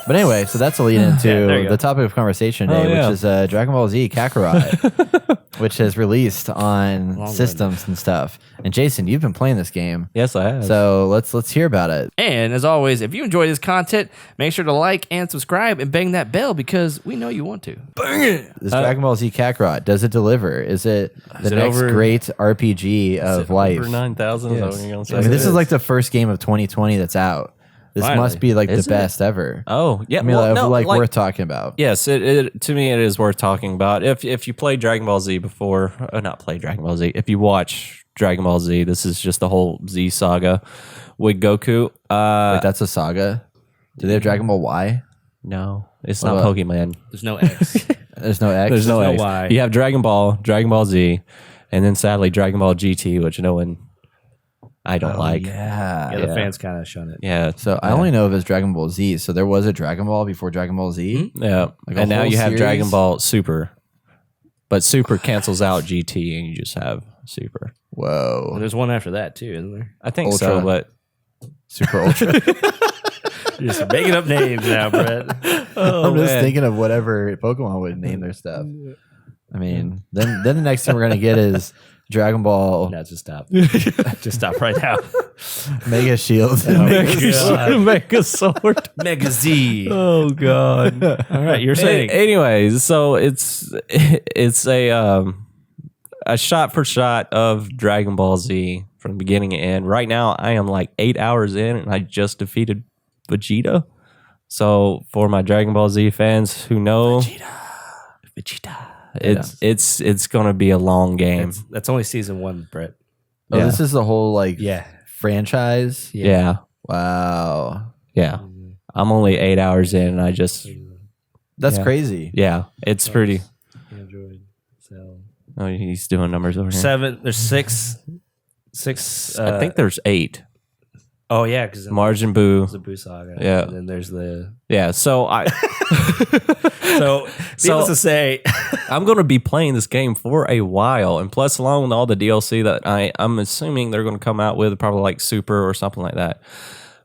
But anyway, so that's a lead into the topic of conversation today, which is Dragon Ball Z Kakarot, which has released on systems and stuff. And Jason, you've been playing this game. Yes, I have. So let's hear about it. And as always, if you enjoy this content, make sure to like and subscribe and bang that bell because we know you want to. Bang it! This Dragon Ball Z Kakarot, does it deliver? Is it the next great RPG of life? Over 9,000? Yes. I mean, this is like the first game of 2020 that's out. This must be like the best ever. Oh, yeah. I mean, worth talking about. Yes, to me, it is worth talking about. If you played Dragon Ball Z before, not play Dragon Ball Z, if you watch Dragon Ball Z, this is just the whole Z saga with Goku. Wait, that's a saga? Do they have Dragon Ball Y? No, it's not Pokemon. There's no X. There's no X? There's no X. Y. You have Dragon Ball Z, and then sadly Dragon Ball GT, which no one... I don't like. Yeah, the fans kind of shun it. Yeah. So I only know of as Dragon Ball Z. So there was a Dragon Ball before Dragon Ball Z? Mm-hmm. Yeah. Like and now you have Dragon Ball Super. But Super cancels out GT and you just have Super. Whoa. Well, there's one after that too, isn't there? I think Ultra. so, but... Super Ultra. You're just making up names now, Brett. I'm just thinking of whatever Pokemon would name their stuff. I mean, then the next thing we're going to get is... Dragon Ball. No, just stop. Just stop right now. Mega Shield. Mega Sword. Mega Z. Oh, God. All right, you're saying. Anyways, so it's a shot for shot of Dragon Ball Z from beginning to end. Right now, I am like 8 hours in, and I just defeated Vegeta. So for my Dragon Ball Z fans who know, Vegeta. It's gonna be a long game. That's only season 1, Brett. Oh, this is the whole franchise. Yeah. Wow. Yeah. I'm only 8 hours in, and I just. That's crazy. Yeah, it's pretty. Android. So. Oh, he's doing numbers over here. 7. There's 6. I think there's 8. Oh yeah, because Majin Buu. The Buu saga. Yeah. And then there's the. Yeah. So I. So needless to say, I'm going to be playing this game for a while, and plus, along with all the DLC that I'm assuming they're going to come out with, probably like Super or something like that.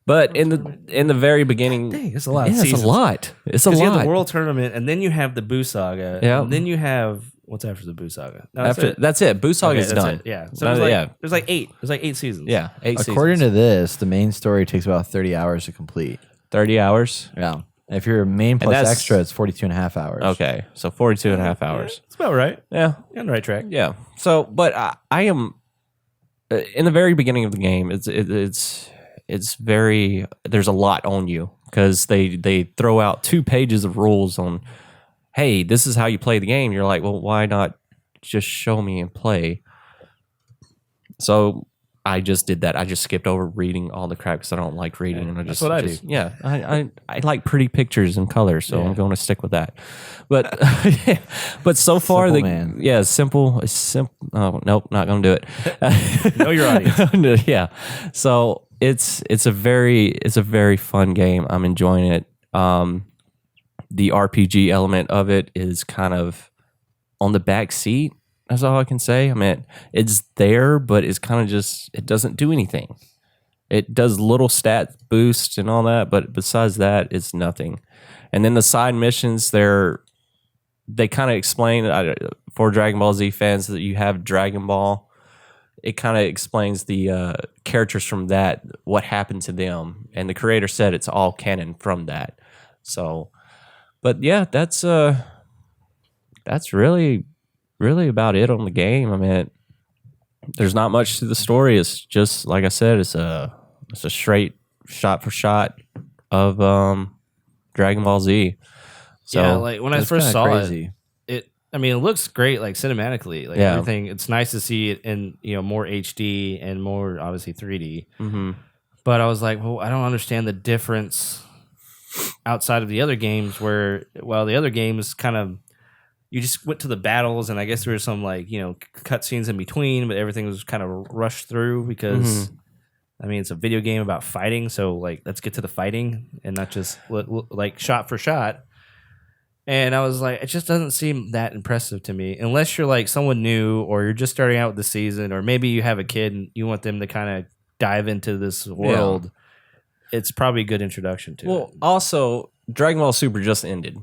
But in the very beginning, dang, it's a lot. Yeah, it's a lot. It's a lot. You have the World Tournament, and then you have the Buu saga. Yeah. And then you have what's after the Buu saga? No, that's it. Buu saga is done. It. Yeah. So there's like 8. There's like 8 seasons. Yeah, 8 seasons. According to this, the main story takes about 30 hours to complete. 30 hours? Yeah. If you're main plus extra, it's 42 and a half hours. Okay, so 42 and a half hours. That's about right. Yeah. You're on the right track. Yeah. So, but I am in the very beginning of the game. It's very there's a lot on you because they throw out 2 pages of rules on. Hey, this is how you play the game. You're like, well, why not just show me and play? So I just did that. I just skipped over reading all the crap because I don't like reading. And that's what I do. Yeah, I like pretty pictures and colors, so I'm going to stick with that. But but so far, simple. Oh nope, not going to do it. Know your audience. Yeah. So it's a very fun game. I'm enjoying it. The RPG element of it is kind of on the back seat. That's all I can say. I mean, it's there, but it's kind of just, it doesn't do anything. It does little stat boosts and all that, but besides that, it's nothing. And then the side missions, they kind of explain, for Dragon Ball Z fans, that you have Dragon Ball. It kind of explains the characters from that, what happened to them. And the creator said it's all canon from that. So, but yeah, that's really about it on the game. I mean, there's not much to the story. It's just like I said, it's a straight shot for shot of Dragon Ball Z. So yeah, like when I first saw it, I mean, it looks great, like cinematically, like everything. It's nice to see it in more HD and more obviously 3D. Mm-hmm. But I was like, well, I don't understand the difference outside of the other games where, well, the other games kind of, you just went to the battles and I guess there were some like, cut scenes in between, but everything was kind of rushed through because, I mean, it's a video game about fighting. So like, let's get to the fighting and not just like shot for shot. And I was like, it just doesn't seem that impressive to me unless you're like someone new or you're just starting out with the season or maybe you have a kid and you want them to kind of dive into this world. Yeah. It's probably a good introduction to it. Well, also, Dragon Ball Super just ended.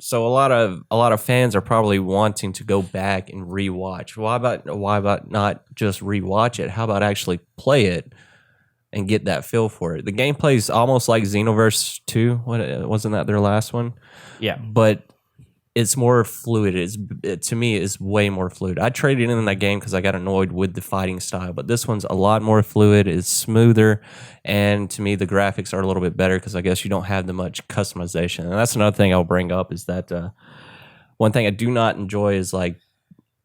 So a lot of fans are probably wanting to go back and rewatch. Why about not just rewatch it? How about actually play it and get that feel for it? The gameplay is almost like Xenoverse 2. Wasn't that their last one? Yeah, but it's more fluid. To me, it's way more fluid. I traded in that game because I got annoyed with the fighting style, but this one's a lot more fluid. It's smoother, and to me, the graphics are a little bit better because I guess you don't have the much customization. And that's another thing I'll bring up is that one thing I do not enjoy is like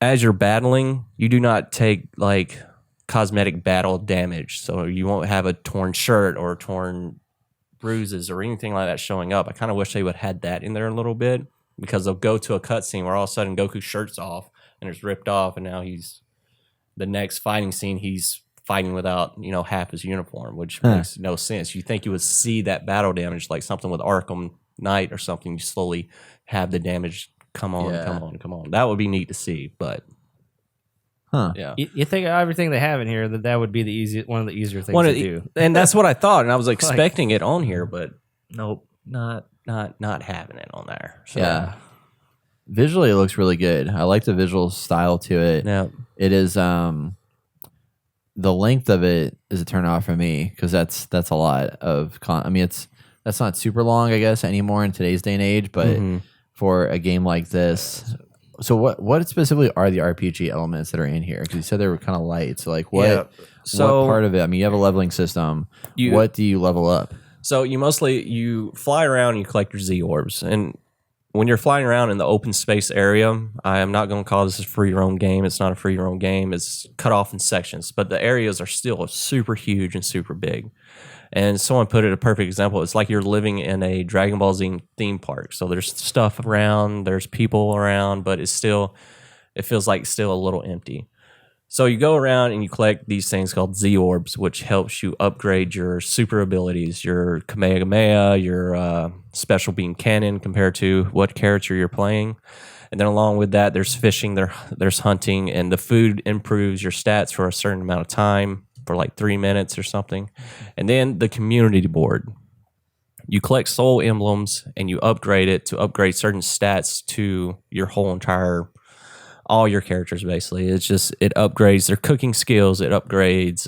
as you're battling, you do not take like cosmetic battle damage, so you won't have a torn shirt or torn bruises or anything like that showing up. I kind of wish they would have had that in there a little bit. Because they'll go to a cutscene where all of a sudden Goku's shirt's off and it's ripped off, and now he's the next fighting scene. He's fighting without half his uniform, which makes no sense. You think you would see that battle damage like something with Arkham Knight or something. You slowly have the damage come on. That would be neat to see, but yeah. You think of everything they have in here that would be one of the easier things to do, and that's what I thought, and I was expecting it on here, but nope, not having it on there. So. Yeah. Visually, it looks really good. I like the visual style to it. Yeah. It is the length of it is a turn off for me because that's a lot of that's not super long, I guess, anymore in today's day and age, but for a game like this. So what specifically are the RPG elements that are in here? Because you said they were kind of light. So like what part of it? I mean, you have a leveling system. What do you level up? So you fly around and you collect your Z orbs. And when you're flying around in the open space area, I am not going to call this a free roam game. It's not a free roam game. It's cut off in sections, but the areas are still super huge and super big. And someone put it a perfect example. It's like you're living in a Dragon Ball Z theme park. So there's stuff around, there's people around, but it feels like still a little empty. So you go around and you collect these things called Z orbs, which helps you upgrade your super abilities, your Kamehameha, your special beam cannon compared to what character you're playing. And then along with that, there's fishing, there's hunting, and the food improves your stats for a certain amount of time, for like 3 minutes or something. And then the community board. You collect soul emblems and you upgrade it to upgrade certain stats to your whole entire all your characters, basically. It upgrades their cooking skills, it upgrades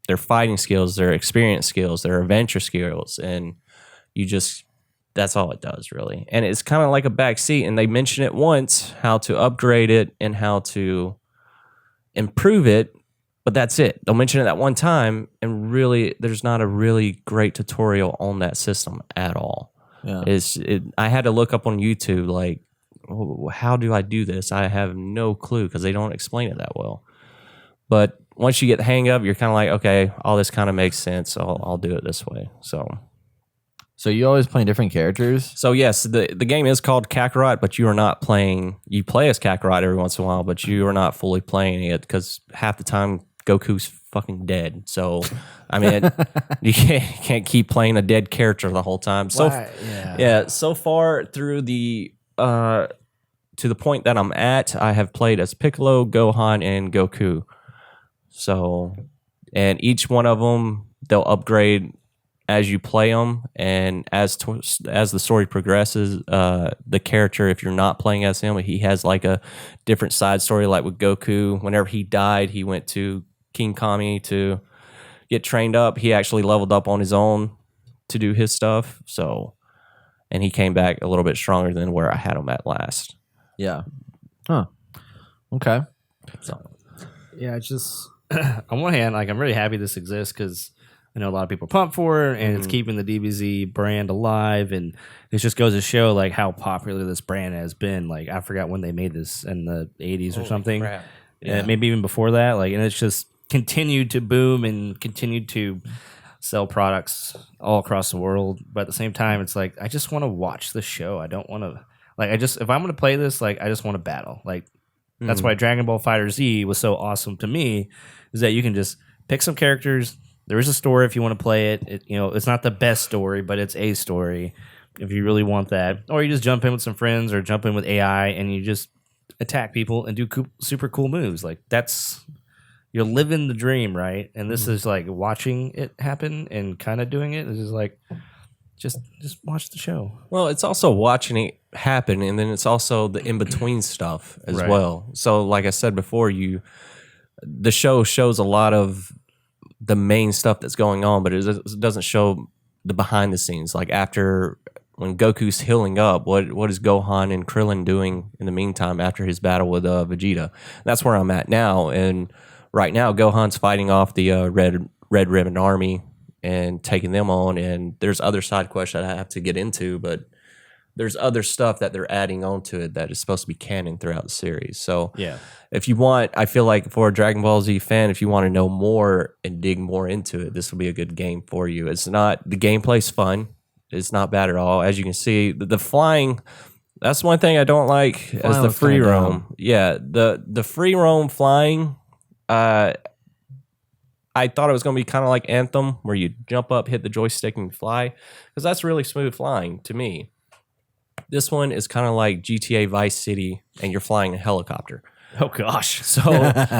their fighting skills, their experience skills, their adventure skills, and that's all it does, really. And it's kind of like a backseat, and they mention it once, how to upgrade it and how to improve it, but that's it. They'll mention it that one time, and really, there's not a really great tutorial on that system at all. Yeah. I had to look up on YouTube, like, how do I do this? I have no clue because they don't explain it that well. But once you get the hang of it, you're kind of like, okay, all this kind of makes sense. So I'll do it this way. So you always play different characters? So yes, the game is called Kakarot, but you are not playing. You play as Kakarot every once in a while, but you are not fully playing it because half the time Goku's fucking dead. So I mean, you can't keep playing a dead character the whole time. So so far through the to the point that I'm at, I have played as Piccolo, Gohan, and Goku. So, and each one of them, they'll upgrade as you play them, and as the story progresses, the character, if you're not playing as him, he has like a different side story. Like with Goku, whenever he died, he went to King Kami to get trained up. He actually leveled up on his own to do his stuff. So, and he came back a little bit stronger than where I had him at last. Yeah. Huh. Okay. So, yeah, it's just on one hand, like I'm really happy this exists because I know a lot of people are pumped for it, and it's keeping the DBZ brand alive, and it just goes to show like how popular this brand has been. Like I forgot when they made this in the 80s or something. Crap. Yeah, maybe even before that. Like, and it's just continued to boom and continued to sell products all across the world. But at the same time, it's like I just want to watch the show. I don't want to if I'm going to play this, like I just want to battle. Like that's why Dragon Ball Fighter Z was so awesome to me, is that you can just pick some characters. There is a story if you want to play it. It's not the best story, but it's a story if you really want that. Or you just jump in with some friends or jump in with AI and you just attack people and do super cool moves. Like you're living the dream, right? And this is like watching it happen and kind of doing it. It's just like, just watch the show. Well, it's also watching it happen, and then it's also the in between stuff as Right. well. So, like I said before, the show shows a lot of the main stuff that's going on, but it doesn't show the behind the scenes. Like after when Goku's healing up, what is Gohan and Krillin doing in the meantime after his battle with Vegeta? That's where I'm at now, and right now Gohan's fighting off the Red Ribbon Army and taking them on, and there's other side quests that I have to get into, but there's other stuff that they're adding onto it that is supposed to be canon throughout the series. So Yeah. if you want, I feel like for a Dragon Ball Z fan, if you want to know more and dig more into it, this will be a good game for you. It's not, the gameplay's fun. It's not bad at all. As you can see, the flying, that's one thing I don't like as the was free kinda roam. dumb. Yeah, the free roam flying, I thought it was going to be kind of like Anthem, where you jump up, hit the joystick, and fly, because that's really smooth flying to me. This one is kind of like GTA Vice City, and you're flying a helicopter. Oh gosh. So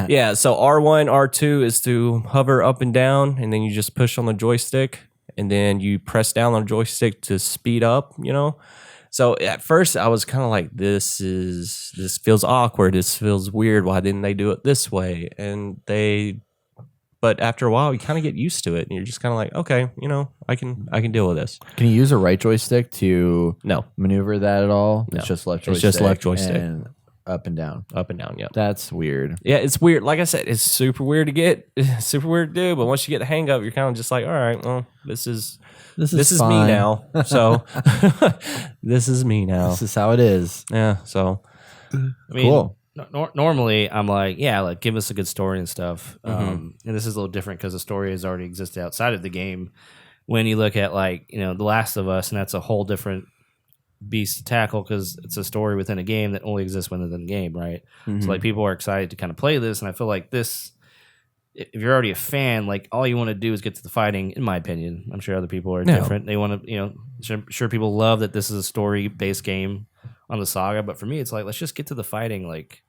yeah, so R1, R2 is to hover up and down, and then you just push on the joystick, and then you press down on the joystick to speed up, you know? So at first I was kind of like, this feels awkward. This feels weird. Why didn't they do it this way? But after a while, you kind of get used to it, and you're just kind of like, okay, you know, I can deal with this. Can you use a right joystick to No, maneuver that at all? No. It's just left It's joystick. just left joystick. And up and down. up and down, yeah. That's weird. Yeah, it's weird. Like I said, it's super weird to get, super weird to do. But once you get the hang of it, you're kind of just like, all right, well, this is This me fine. now. So this is me now. This is how it is. Yeah. So I mean, Cool. Normally, I'm like, yeah, like give us a good story and stuff. Mm-hmm. And this is a little different because the story has already existed outside of the game. When you look at like The Last of Us, and that's a whole different beast to tackle because it's a story within a game that only exists within the game, right? Mhm. So like people are excited to kind of play this, and I feel like this. If you're already a fan, like all you want to do is get to the fighting. In my opinion, I'm sure other people are No. different. They want to, sure people love that this is a story-based game on the saga, but for me, it's like let's just get to the fighting. Like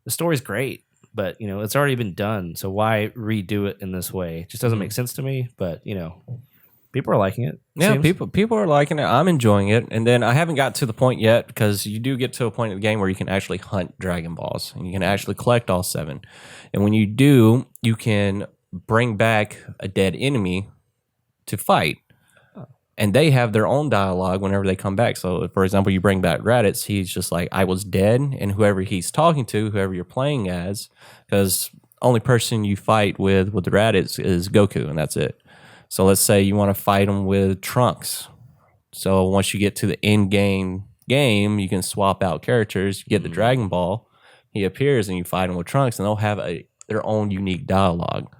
the story's great, but it's already been done. So why redo it in this way? It just doesn't make sense to me. But people are liking it. yeah, seems. people are liking it. I'm enjoying it. And then I haven't got to the point yet because you do get to a point in the game where you can actually hunt Dragon Balls and you can actually collect all 7. And when you do, you can bring back a dead enemy to fight. And they have their own dialogue whenever they come back. So, for example, you bring back Raditz, he's just like, I was dead. And whoever he's talking to, whoever you're playing as, because only person you fight with the Raditz is Goku, and that's it. So let's say you want to fight him with Trunks. So once you get to the end game, you can swap out characters. You get the Dragon Ball, he appears, and you fight him with Trunks, and they'll have their own unique dialogue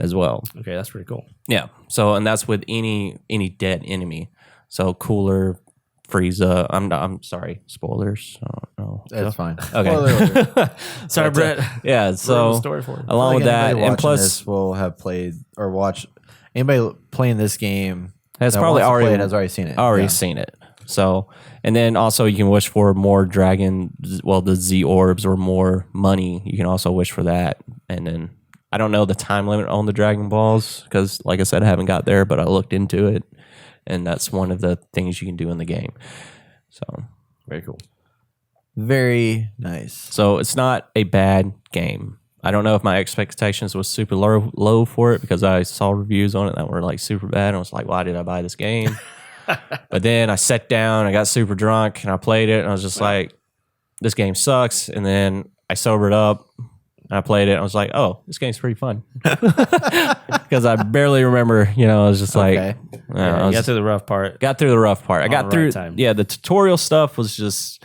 as well. Okay, that's pretty cool. Yeah. So, and that's with any dead enemy. So Cooler, Frieza. I'm sorry, spoilers. No, That's fine. Okay. Spoiler alert. Sorry, Brett. Yeah. Ruined So the story for me. along with that, Anybody and watching plus, this will have played or watched. Anybody playing this game has that probably wants to play already it has already seen it. already Yeah. seen it. So, and then also you can wish for more the Z orbs or more money. You can also wish for that. And then I don't know the time limit on the Dragon Balls because, like I said, I haven't got there, but I looked into it, and that's one of the things you can do in the game. So Very cool. Very nice. So it's not a bad game. I don't know if my expectations was super low for it because I saw reviews on it that were like super bad. And I was like, why did I buy this game? But then I sat down, I got super drunk, and I played it, and I was just like, this game sucks. And then I sobered up, and I played it, and I was like, oh, this game's pretty fun. Because I barely remember, I was just like, Okay. I You got through the rough part. got through the rough part. I got the through, right time. yeah, the tutorial stuff was just,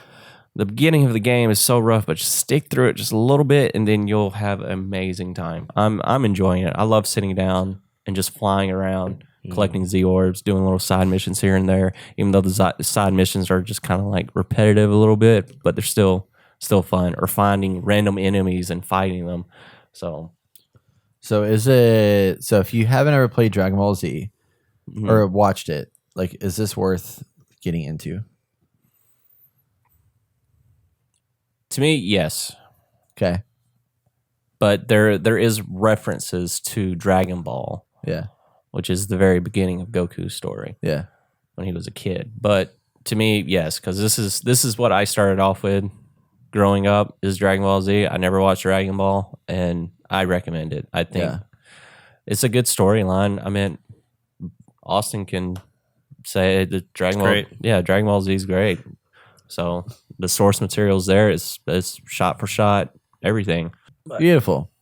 the beginning of the game is so rough, but just stick through it just a little bit, and then you'll have an amazing time. I'm enjoying it. I love sitting down and just flying around, collecting Z orbs, doing little side missions here and there. Even though the side missions are just kind of like repetitive a little bit, but they're still fun. Or finding random enemies and fighting them. So is it? So if you haven't ever played Dragon Ball Z or watched it, like, is this worth getting into? to me, yes. Okay. But there is references to Dragon Ball, Yeah. which is the very beginning of Goku's story. Yeah. when he was a kid. But to me, yes, because this is what I started off with growing up is Dragon Ball Z. I never watched Dragon Ball, and I recommend it. I think it's a good storyline. I mean, Austin can say the Dragon Ball, Dragon Ball Z is great. So the source materials there is shot for shot, everything. Beautiful.